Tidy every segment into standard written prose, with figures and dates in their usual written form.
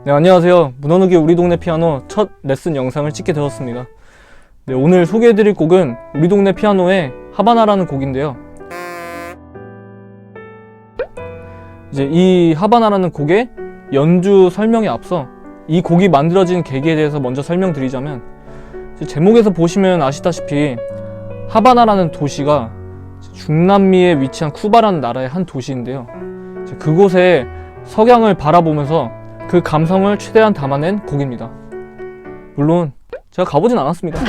네, 안녕하세요. 문헌욱의 우리 동네 피아노 첫 레슨 영상을 찍게 되었습니다. 네, 오늘 소개해드릴 곡은 우리 동네 피아노의 하바나라는 곡인데요. 이제 이 하바나라는 곡의 연주 설명에 앞서 이 곡이 만들어진 계기에 대해서 먼저 설명드리자면, 제목에서 보시면 아시다시피 하바나라는 도시가 중남미에 위치한 쿠바라는 나라의 한 도시인데요. 그곳에 석양을 바라보면서 그 감성을 최대한 담아낸 곡입니다. 물론 제가 가보진 않았습니다.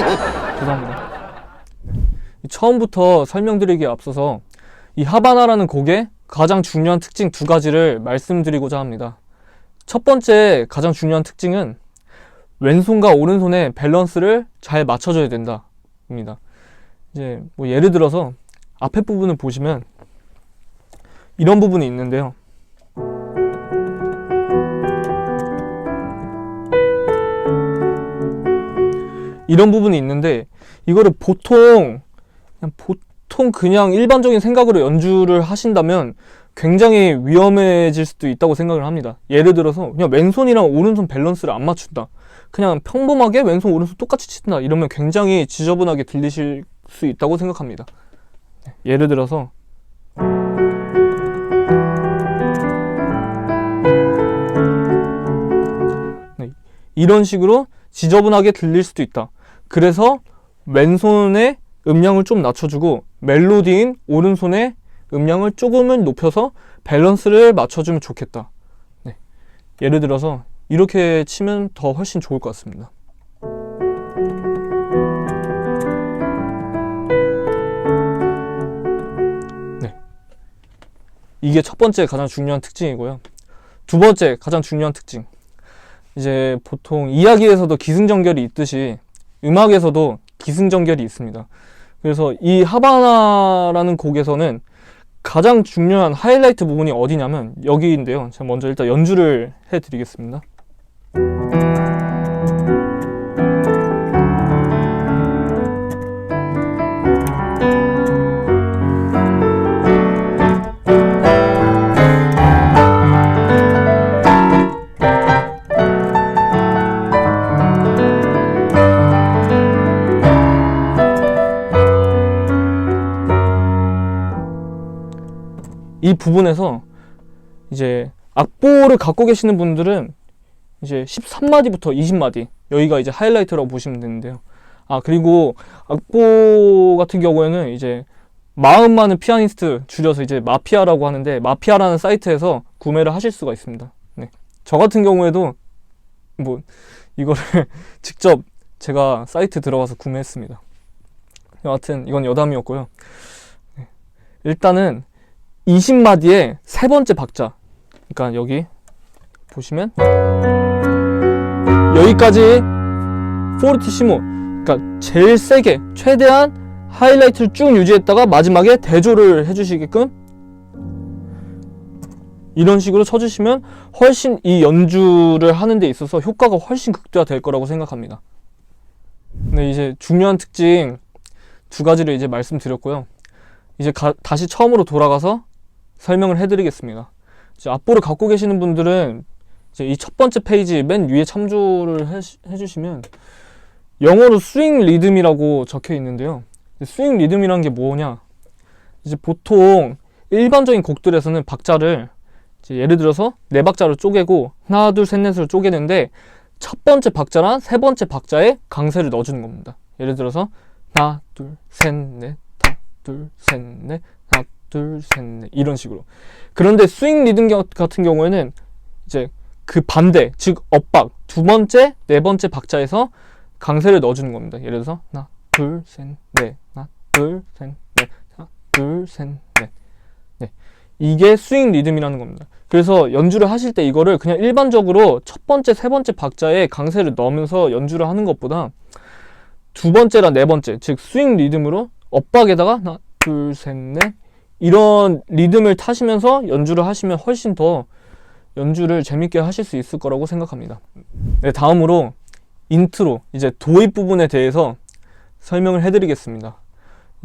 죄송합니다. 처음부터 설명드리기에 앞서서 이 하바나라는 곡의 가장 중요한 특징 두 가지를 말씀드리고자 합니다. 첫 번째 가장 중요한 특징은 왼손과 오른손의 밸런스를 잘 맞춰줘야 된다 입니다. 이제 뭐 예를 들어서 앞에 부분을 보시면 이런 부분이 있는데요. 이런 부분이 있는데 이거를 보통 그냥 일반적인 생각으로 연주를 하신다면 굉장히 위험해질 수도 있다고 생각을 합니다. 예를 들어서 그냥 왼손이랑 오른손 밸런스를 안 맞춘다, 그냥 평범하게 왼손 오른손 똑같이 친다, 이러면 굉장히 지저분하게 들리실 수 있다고 생각합니다. 예를 들어서 이런 식으로 지저분하게 들릴 수도 있다. 그래서 왼손의 음량을 좀 낮춰주고 멜로디인 오른손의 음량을 조금은 높여서 밸런스를 맞춰주면 좋겠다. 네. 예를 들어서 이렇게 치면 더 훨씬 좋을 것 같습니다. 네. 이게 첫 번째 가장 중요한 특징이고요. 두 번째 가장 중요한 특징, 이제 보통 이야기에서도 기승전결이 있듯이 음악에서도 기승전결이 있습니다. 그래서 이 하바나라는 곡에서는 가장 중요한 하이라이트 부분이 어디냐면 여기인데요. 제가 먼저 일단 연주를 해드리겠습니다. 이 부분에서 이제 악보를 갖고 계시는 분들은 이제 13마디부터 20마디, 여기가 이제 하이라이트라고 보시면 되는데요. 그리고 악보 같은 경우에는 이제 마음 많은 피아니스트, 줄여서 이제 마피아라고 하는데, 마피아라는 사이트에서 구매를 하실 수가 있습니다. 네. 저 같은 경우에도 뭐 이거를 직접 제가 사이트 들어가서 구매했습니다. 여하튼 이건 여담이었고요. 네. 일단은 20마디의 세 번째 박자, 그러니까 여기 보시면 여기까지 포르티시모, 그러니까 제일 세게 최대한 하이라이트를 쭉 유지했다가 마지막에 대조를 해주시게끔 이런 식으로 쳐주시면 훨씬 이 연주를 하는 데 있어서 효과가 훨씬 극대화될 거라고 생각합니다. 네, 이제 중요한 특징 두 가지를 이제 말씀드렸고요. 이제 다시 처음으로 돌아가서 설명을 해드리겠습니다. 이제 악보를 갖고 계시는 분들은 이제 이 첫 번째 페이지 맨 위에 참조를 해주시면 영어로 스윙 리듬이라고 적혀 있는데요. 스윙 리듬이란 게 뭐냐? 이제 보통 일반적인 곡들에서는 박자를 이제 예를 들어서 네 박자로 쪼개고 하나 둘 셋 넷으로 쪼개는데, 첫 번째 박자랑 세 번째 박자에 강세를 넣어주는 겁니다. 예를 들어서 하나 둘 셋 넷 하나 둘 셋 넷 하나 둘 셋 넷 이런 식으로. 그런데 스윙 리듬 같은 경우에는 이제 그 반대, 즉 엇박, 두 번째, 네 번째 박자에서 강세를 넣어주는 겁니다. 예를 들어서 하나 둘 셋 넷 하나 둘 셋 넷 하나 둘 셋 넷. 네. 이게 스윙 리듬이라는 겁니다. 그래서 연주를 하실 때 이거를 그냥 일반적으로 첫 번째, 세 번째 박자에 강세를 넣으면서 연주를 하는 것보다 두 번째랑 네 번째, 즉 스윙 리듬으로 엇박에다가 하나 둘 셋 넷 이런 리듬을 타시면서 연주를 하시면 훨씬 더 연주를 재밌게 하실 수 있을 거라고 생각합니다. 네, 다음으로 인트로, 이제 도입 부분에 대해서 설명을 해드리겠습니다.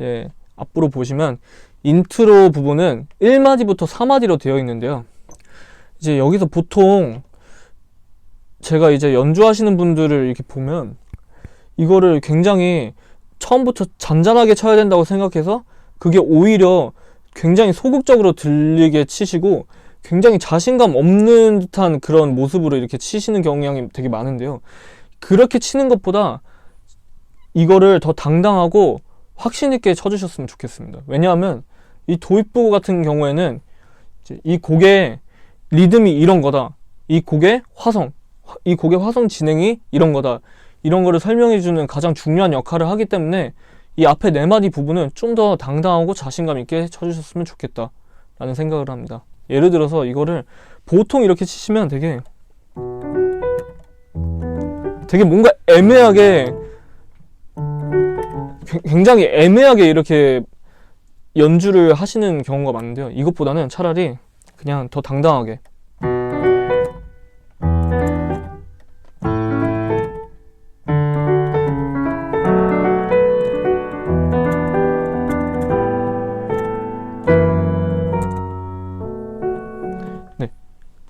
예, 앞으로 보시면 인트로 부분은 1마디부터 4마디로 되어 있는데요. 이제 여기서 보통 제가 이제 연주하시는 분들을 이렇게 보면 이거를 굉장히 처음부터 잔잔하게 쳐야 된다고 생각해서 그게 오히려 굉장히 소극적으로 들리게 치시고 굉장히 자신감 없는 듯한 그런 모습으로 이렇게 치시는 경향이 되게 많은데요. 그렇게 치는 것보다 이거를 더 당당하고 확신 있게 쳐주셨으면 좋겠습니다. 왜냐하면 이 도입부 같은 경우에는 이제 이 곡의 리듬이 이런 거다, 이 곡의 화성 진행이 이런 거다, 이런 거를 설명해주는 가장 중요한 역할을 하기 때문에 이 앞에 네 마디 부분은 좀 더 당당하고 자신감 있게 쳐주셨으면 좋겠다 라는 생각을 합니다. 예를 들어서 이거를 보통 이렇게 치시면 되게 뭔가 애매하게, 굉장히 애매하게 이렇게 연주를 하시는 경우가 많은데요. 이것보다는 차라리 그냥 더 당당하게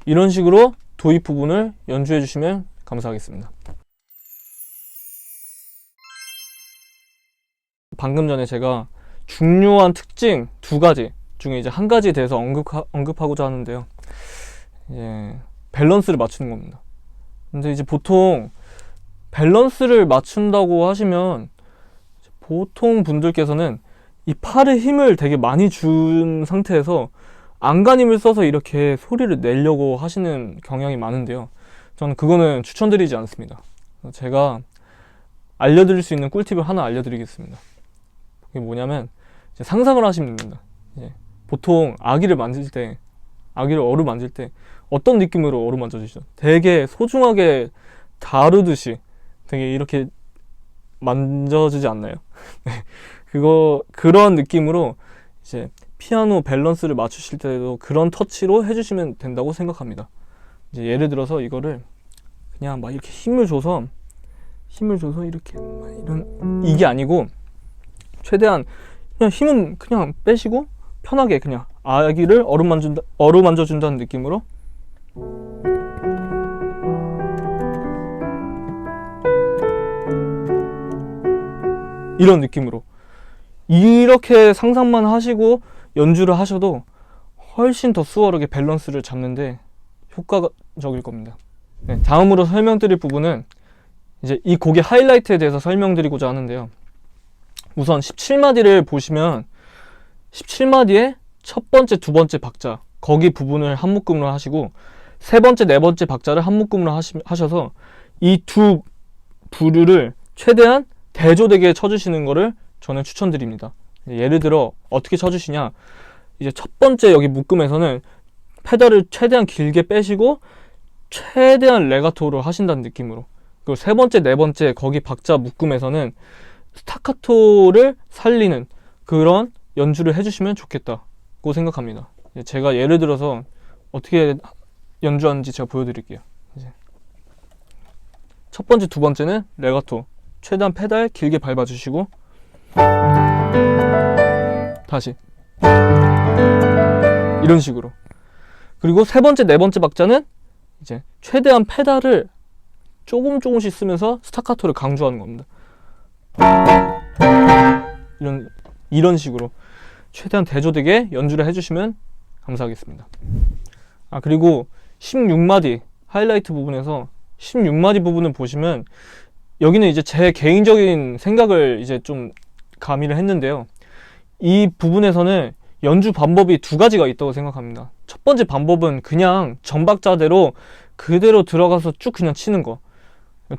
이런 식으로 도입 부분을 연주해 주시면 감사하겠습니다. 방금 전에 제가 중요한 특징 두 가지 중에 이제 한 가지에 대해서 언급하고자 하는데요. 밸런스를 맞추는 겁니다. 근데 이제 보통 밸런스를 맞춘다고 하시면 보통 분들께서는 이 팔에 힘을 되게 많이 준 상태에서 안간힘을 써서 이렇게 소리를 내려고 하시는 경향이 많은데요. 저는 그거는 추천드리지 않습니다. 제가 알려드릴 수 있는 꿀팁을 하나 알려드리겠습니다. 그게 뭐냐면 상상을 하시면 됩니다. 보통 아기를 어루만질 때 어떤 느낌으로 어루만져주시죠? 되게 소중하게 다루듯이 되게 이렇게 만져주지 않나요? 그런 느낌으로 이제 피아노 밸런스를 맞추실 때도 그런 터치로 해주시면 된다고 생각합니다. 이제 예를 들어서 이거를 그냥 막 이렇게 힘을 줘서 이렇게 이게 아니고 최대한 그냥 힘은 그냥 빼시고 편하게 그냥 아기를 어루만져준다는 느낌으로 이런 느낌으로 이렇게 상상만 하시고 연주를 하셔도 훨씬 더 수월하게 밸런스를 잡는데 효과적일 겁니다. 다음으로 설명드릴 부분은 이제 이 곡의 하이라이트에 대해서 설명드리고자 하는데요. 우선 17마디를 보시면 17마디의 첫 번째, 두 번째 박자 거기 부분을 한 묶음으로 하시고 세 번째, 네 번째 박자를 한 묶음으로 하셔서 이 두 부류를 최대한 대조되게 쳐주시는 거를 저는 추천드립니다. 예를 들어 어떻게 쳐주시냐, 이제 첫 번째 여기 묶음에서는 페달을 최대한 길게 빼시고 최대한 레가토로 하신다는 느낌으로, 그리고 세 번째, 네 번째 거기 박자 묶음에서는 스타카토를 살리는 그런 연주를 해주시면 좋겠다고 생각합니다. 제가 예를 들어서 어떻게 연주하는지 제가 보여드릴게요. 첫 번째, 두 번째는 레가토, 최대한 페달 길게 밟아주시고 다시 이런 식으로, 그리고 세 번째, 네 번째 박자는 이제 최대한 페달을 조금씩 쓰면서 스타카토를 강조하는 겁니다. 이런 식으로 최대한 대조되게 연주를 해주시면 감사하겠습니다. 그리고 16마디 하이라이트 부분에서 16마디 부분을 보시면 여기는 이제 제 개인적인 생각을 이제 좀 가미를 했는데요. 이 부분에서는 연주 방법이 두 가지가 있다고 생각합니다. 첫 번째 방법은 그냥 전박자대로 그대로 들어가서 쭉 그냥 치는 거.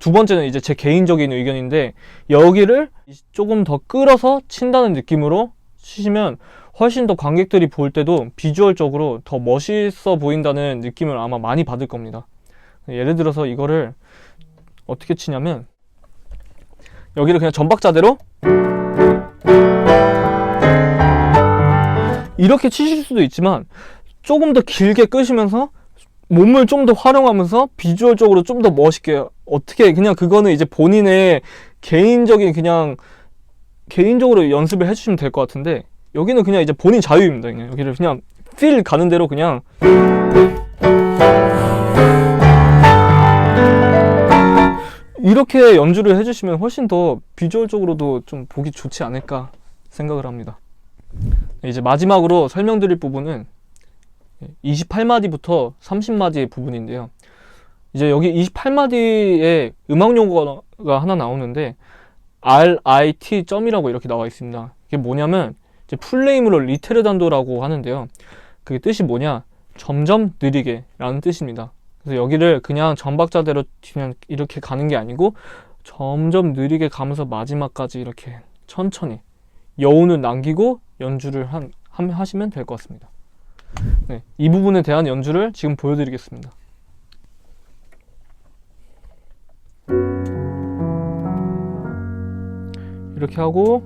두 번째는 이제 제 개인적인 의견인데 여기를 조금 더 끌어서 친다는 느낌으로 치시면 훨씬 더 관객들이 볼 때도 비주얼적으로 더 멋있어 보인다는 느낌을 아마 많이 받을 겁니다. 예를 들어서 이거를 어떻게 치냐면 여기를 그냥 전박자대로 이렇게 치실 수도 있지만 조금 더 길게 끄시면서 몸을 좀 더 활용하면서 비주얼적으로 좀 더 멋있게, 어떻게 그냥 그거는 이제 본인의 개인적인 그냥 개인적으로 연습을 해주시면 될 것 같은데 여기는 그냥 이제 본인 자유입니다. 그냥 여기를 그냥 필 가는 대로 그냥 이렇게 연주를 해주시면 훨씬 더 비주얼적으로도 좀 보기 좋지 않을까 생각을 합니다. 이제 마지막으로 설명드릴 부분은 28마디부터 30마디의 부분인데요. 이제 여기 28마디에 음악 용어가 하나 나오는데 RIT 점이라고 이렇게 나와 있습니다. 이게 뭐냐면 이제 풀네임으로 리테르단도라고 하는데요. 그게 뜻이 뭐냐? 점점 느리게 라는 뜻입니다. 그래서 여기를 그냥 전박자대로 그냥 이렇게 가는 게 아니고 점점 느리게 가면서 마지막까지 이렇게 천천히 여운을 남기고 연주를 하시면 될 것 같습니다. 네, 이 부분에 대한 연주를 지금 보여드리겠습니다. 이렇게 하고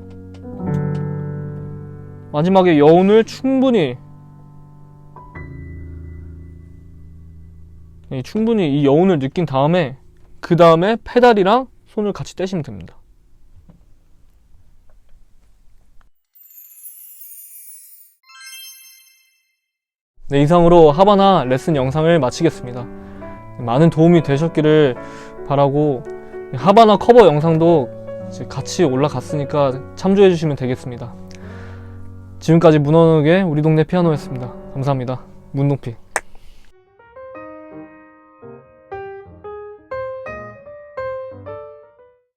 마지막에 여운을 충분히 이 여운을 느낀 다음에 그 다음에 페달이랑 손을 같이 떼시면 됩니다. 네, 이상으로 하바나 레슨 영상을 마치겠습니다. 많은 도움이 되셨기를 바라고 하바나 커버 영상도 같이 올라갔으니까 참조해 주시면 되겠습니다. 지금까지 문원욱의 우리 동네 피아노였습니다. 감사합니다. 문동피.